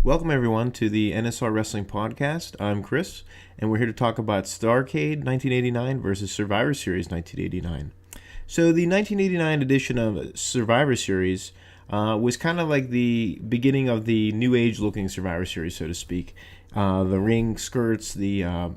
Welcome, everyone, to the NSR Wrestling Podcast. I'm Chris, and we're here to talk about Starrcade 1989 versus Survivor Series 1989. So, the 1989 edition of Survivor Series was kind of like the beginning of the new age looking Survivor Series, so to speak. The ring skirts, the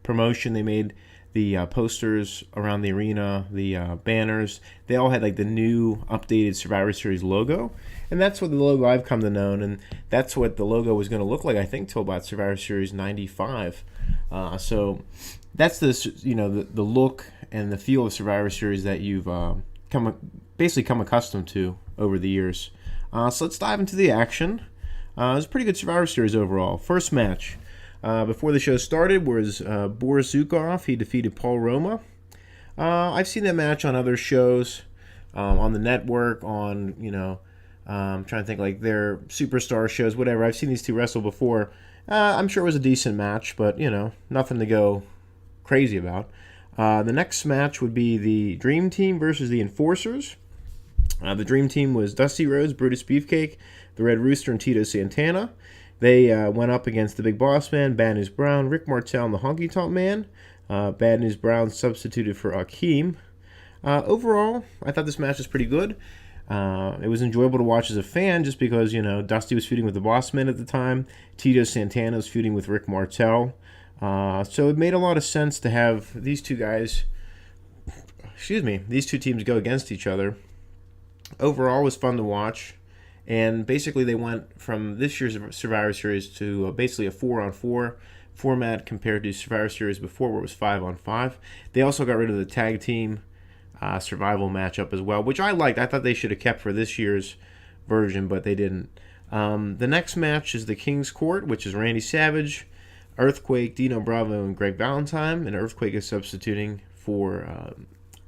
promotion they made, the posters around the arena, the banners, they all had like the new updated Survivor Series logo. And that's what the logo I've come to know, and that's what the logo was going to look like, I think, till about Survivor Series 95. So that's the look and the feel of Survivor Series that you've come accustomed to over the years. So let's dive into the action. It was a pretty good Survivor Series overall. First match. Before the show started was Boris Zukov. He defeated Paul Roma. I've seen that match on other shows, on the network, on, I'm trying to think like their superstar shows, whatever. I've seen these two wrestle before. I'm sure it was a decent match, but, nothing to go crazy about. The next match would be the Dream Team versus the Enforcers. The Dream Team was Dusty Rhodes, Brutus Beefcake, the Red Rooster, and Tito Santana. They went up against the Big Boss Man, Bad News Brown, Rick Martel, and the Honky Tonk Man. Bad News Brown substituted for Akeem. Overall, I thought this match was pretty good. It was enjoyable to watch as a fan just because, Dusty was feuding with the Boss Man at the time. Tito Santana was feuding with Rick Martel. So it made a lot of sense to have these two teams go against each other. Overall, it was fun to watch. And basically, they went from this year's Survivor Series to basically a 4-on-4 format compared to Survivor Series before, where it was 5-on-5. They also got rid of the tag team survival matchup as well, which I liked. I thought they should have kept for this year's version, but they didn't. The next match is the King's Court, which is Randy Savage, Earthquake, Dino Bravo, and Greg Valentine. And Earthquake is substituting for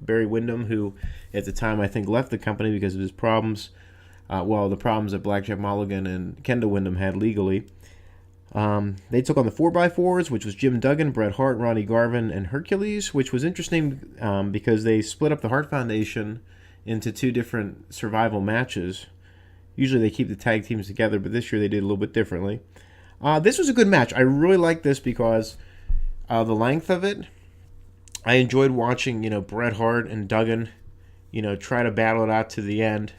Barry Windham, who at the time I think left the company because of his problems. The problems that Blackjack Mulligan and Kendall Windham had legally. They took on the 4x4s, which was Jim Duggan, Bret Hart, Ronnie Garvin, and Hercules, which was interesting because they split up the Hart Foundation into two different survival matches. Usually they keep the tag teams together, but this year they did a little bit differently. This was a good match. I really liked this because the length of it. I enjoyed watching, Bret Hart and Duggan, try to battle it out to the end.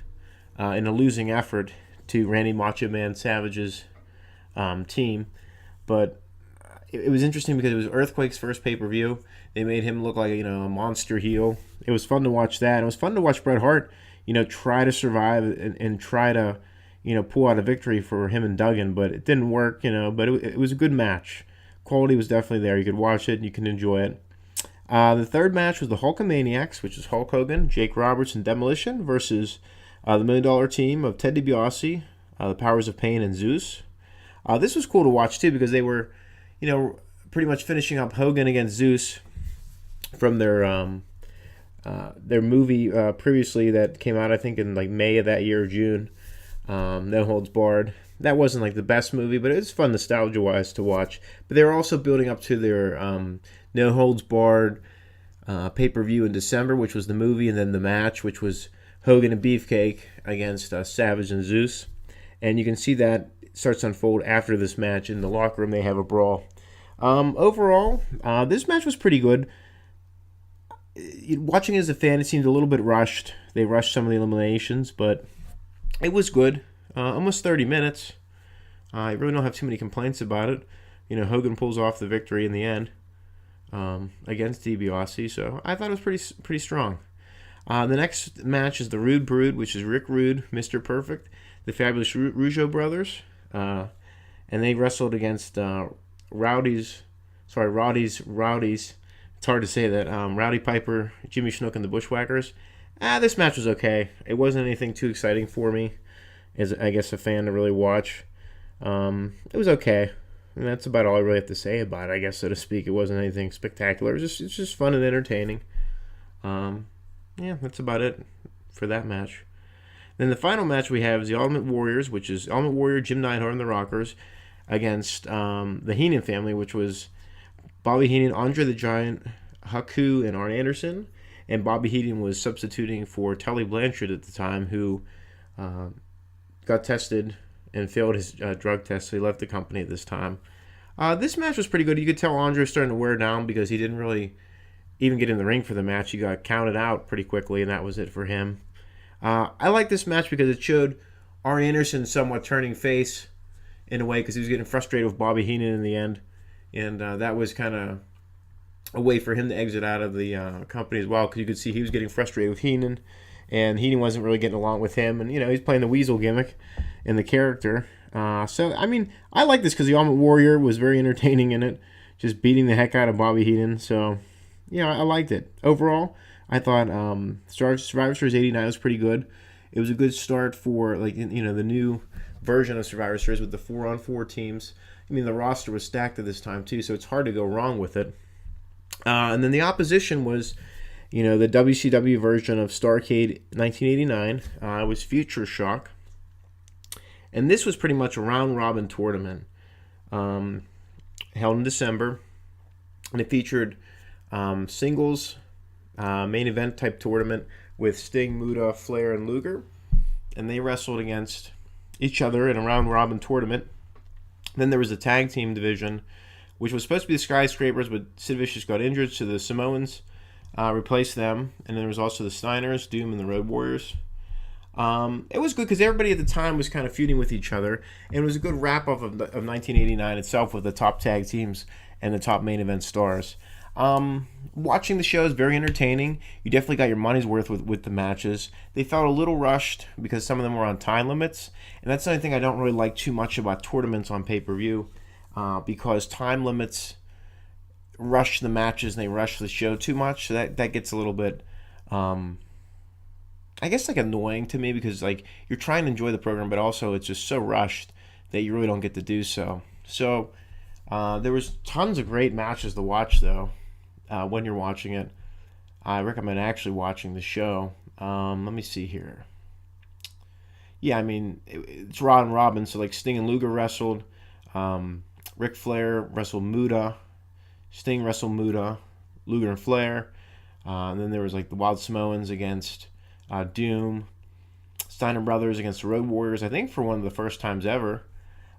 In a losing effort to Randy Macho Man Savage's team. But it was interesting because it was Earthquake's first pay-per-view. They made him look like, a monster heel. It was fun to watch that. It was fun to watch Bret Hart, try to survive and try to, pull out a victory for him and Duggan. But it didn't work, but it was a good match. Quality was definitely there. You could watch it and you can enjoy it. The third match was the Hulkamaniacs, which is Hulk Hogan, Jake Roberts, and Demolition versus the $1 Million Team of Ted DiBiase, the Powers of Pain, and Zeus. This was cool to watch, too, because they were, pretty much finishing up Hogan against Zeus from their movie previously that came out, I think, in, May of that year, June. No Holds Barred. That wasn't, the best movie, but it was fun nostalgia-wise to watch. But they were also building up to their No Holds Barred pay-per-view in December, which was the movie, and then the match, which was Hogan and Beefcake against Savage and Zeus. And you can see that starts to unfold after this match. In the locker room, they have a brawl. Overall, this match was pretty good. Watching it as a fan, it seemed a little bit rushed. They rushed some of the eliminations, but it was good. Almost 30 minutes. I really don't have too many complaints about it. Hogan pulls off the victory in the end against DiBiase, so I thought it was pretty strong. The next match is the Rude Brood, which is Rick Rude, Mr. Perfect, the Fabulous Rougeau Brothers, and they wrestled against Rowdy's. It's hard to say that. Rowdy Piper, Jimmy Snuka, and the Bushwhackers. This match was okay. It wasn't anything too exciting for me, as I guess a fan to really watch. It was okay. And that's about all I really have to say about it, I guess, so to speak. It wasn't anything spectacular. It's just fun and entertaining. That's about it for that match. Then the final match we have is the Ultimate Warriors, which is Ultimate Warrior, Jim Neidhart, and the Rockers, against the Heenan family, which was Bobby Heenan, Andre the Giant, Haku, and Arn Anderson. And Bobby Heenan was substituting for Tully Blanchard at the time, who got tested and failed his drug test, so he left the company at this time. This match was pretty good. You could tell Andre was starting to wear down because he didn't really even get in the ring for the match. He got counted out pretty quickly, and that was it for him. I like this match because it showed Arn Anderson somewhat turning face in a way because he was getting frustrated with Bobby Heenan in the end. And that was kind of a way for him to exit out of the company as well, because you could see he was getting frustrated with Heenan, and Heenan wasn't really getting along with him. And, he's playing the Weasel gimmick in the character. So, I like this because the Ultimate Warrior was very entertaining in it, just beating the heck out of Bobby Heenan. So, I liked it. Overall, I thought Survivor Series 89 was pretty good. It was a good start for, the new version of Survivor Series with the 4-on-4 teams. The roster was stacked at this time, too, so it's hard to go wrong with it. And then the opposition was, the WCW version of Starrcade 1989. It was Future Shock. And this was pretty much a round-robin tournament held in December. And it featured singles, main event type tournament with Sting, Muta, Flair, and Luger. And they wrestled against each other in a round-robin tournament. Then there was a tag team division, which was supposed to be the Skyscrapers, but Sid Vicious got injured, so the Samoans replaced them. And then there was also the Steiners, Doom, and the Road Warriors. It was good because everybody at the time was kind of feuding with each other, and it was a good wrap-up of 1989 itself with the top tag teams and the top main event stars. Watching the show is very entertaining. You definitely got your money's worth with the matches. They felt a little rushed because some of them were on time limits, and that's another thing I don't really like too much about tournaments on pay-per-view, because time limits rush the matches and they rush the show too much. So that gets a little bit, I guess, annoying to me, because you're trying to enjoy the program, but also it's just so rushed that you really don't get to do so. So there was tons of great matches to watch, though. When you're watching it, I recommend actually watching the show. Let me see here. Yeah, it's round robin, so Sting and Luger wrestled. Ric Flair wrestled Muta. Sting wrestled Muta. Luger and Flair. And then there was the Wild Samoans against Doom. Steiner Brothers against the Road Warriors, I think for one of the first times ever.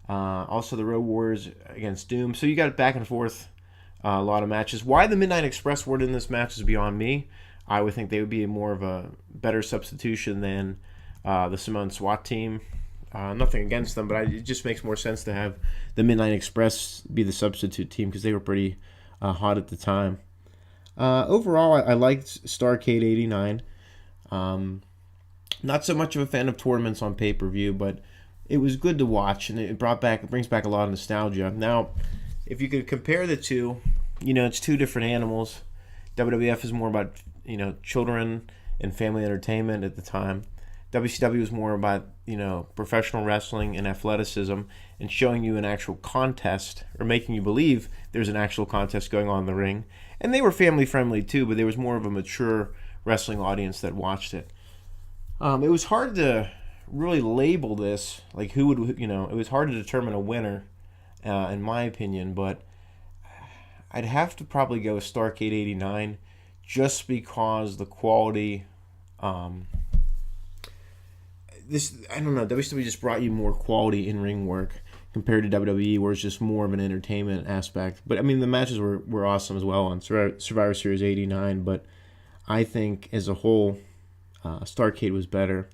Also the Road Warriors against Doom. So you got it back and forth, a lot of matches. Why the Midnight Express weren't in this match is beyond me. I would think they would be more of a better substitution than the Samoan SWAT team. Nothing against them, but it just makes more sense to have the Midnight Express be the substitute team because they were pretty hot at the time. Overall, I liked Starrcade 89. Not so much of a fan of tournaments on pay-per-view, but it was good to watch, and it brings back a lot of nostalgia. Now, if you could compare the two, it's two different animals. WWF is more about, children and family entertainment at the time. WCW was more about, professional wrestling and athleticism and showing you an actual contest, or making you believe there's an actual contest going on in the ring. And they were family friendly too, but there was more of a mature wrestling audience that watched it. It was hard to really label this, who would, it was hard to determine a winner, in my opinion, but I'd have to probably go with Starrcade 89 just because the quality, I don't know, WCW just brought you more quality in-ring work compared to WWE, where it's just more of an entertainment aspect. But, the matches were awesome as well on Survivor Series 89, but I think as a whole, Starrcade was better.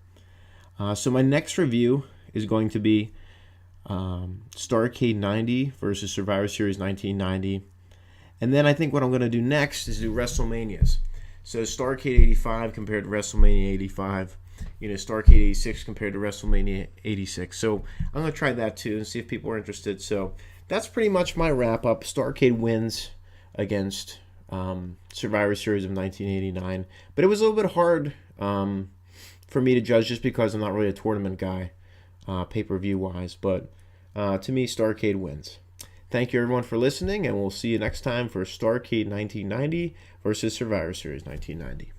So my next review is going to be Starrcade 90 versus Survivor Series 1990. And then I think what I'm going to do next is do WrestleManias. So Starrcade 85 compared to WrestleMania 85. Starrcade 86 compared to WrestleMania 86. So I'm going to try that too and see if people are interested. So that's pretty much my wrap-up. Starrcade wins against Survivor Series of 1989. But it was a little bit hard for me to judge just because I'm not really a tournament guy, pay-per-view wise. But to me, Starrcade wins. Thank you everyone for listening, and we'll see you next time for Starrcade 1990 versus Survivor Series 1990.